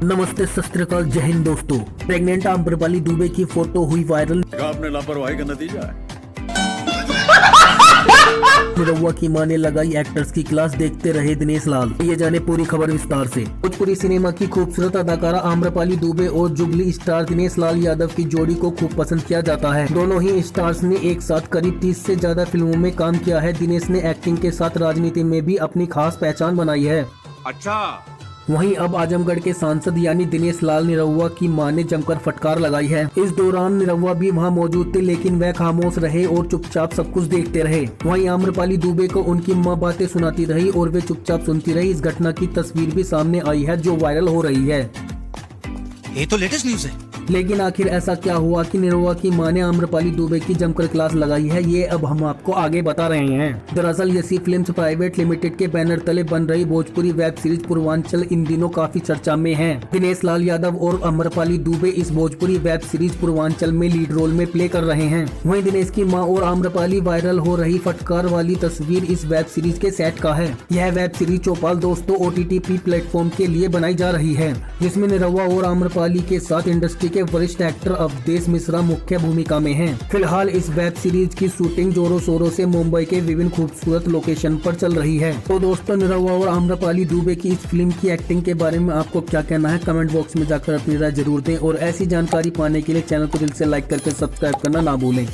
नमस्ते, सत श्री अकाल, जय हिंद दोस्तों। प्रेग्नेंट आम्रपाली दुबे की फोटो हुई वायरल। आपने लापरवाही का नतीजा है। निरहुआ की मां ने लगाई एक्टर्स की क्लास, देखते रहे दिनेश लाल। ये जाने पूरी खबर विस्तार से। भोजपुरी सिनेमा की खूबसूरत अदाकारा आम्रपाली दुबे और जुबली स्टार दिनेश लाल यादव की जोड़ी को खूब पसंद किया जाता है। दोनों ही स्टार्स ने एक साथ करीब 30 से ज्यादा फिल्मों में काम किया है। दिनेश ने एक्टिंग के साथ राजनीति में भी अपनी खास पहचान बनाई है। अच्छा, वहीं अब आजमगढ़ के सांसद यानी दिनेश लाल निरहुआ की मां ने जमकर फटकार लगाई है। इस दौरान निरहुआ भी वहां मौजूद थे, लेकिन वह खामोश रहे और चुपचाप सब कुछ देखते रहे। वहीं आम्रपाली दुबे को उनकी मां बातें सुनाती रही और वे चुपचाप सुनती रही। इस घटना की तस्वीर भी सामने आई है जो वायरल हो रही है। ये तो लेटेस्ट न्यूज है। लेकिन आखिर ऐसा क्या हुआ कि निरहुआ की मां ने आम्रपाली दुबे की जमकर क्लास लगाई है, ये अब हम आपको आगे बता रहे हैं। दरअसल यसी फिल्म्स प्राइवेट लिमिटेड के बैनर तले बन रही भोजपुरी वेब सीरीज पूर्वांचल इन दिनों काफी चर्चा में है। दिनेश लाल यादव और आम्रपाली दुबे इस भोजपुरी वेब सीरीज पूर्वांचल में लीड रोल में प्ले कर रहे हैं। वहीं दिनेश की मां और आम्रपाली वायरल हो रही फटकार वाली तस्वीर इस वेब सीरीज के सेट का है। यह वेब सीरीज चौपाल दोस्तों OTT प्लेटफॉर्म के लिए बनाई जा रही है, जिसमें निरहुआ और आम्रपाली के साथ इंडस्ट्री के वरिष्ठ एक्टर अवधेश मिश्रा मुख्य भूमिका में हैं। फिलहाल इस वेब सीरीज की शूटिंग जोरों शोरों से मुंबई के विभिन्न खूबसूरत लोकेशन पर चल रही है। तो दोस्तों, निरहुआ और आम्रपाली दुबे की इस फिल्म की एक्टिंग के बारे में आपको क्या कहना है, कमेंट बॉक्स में जाकर अपनी राय जरूर दें और ऐसी जानकारी पाने के लिए चैनल को दिल से लाइक करके सब्सक्राइब करना ना भूलें।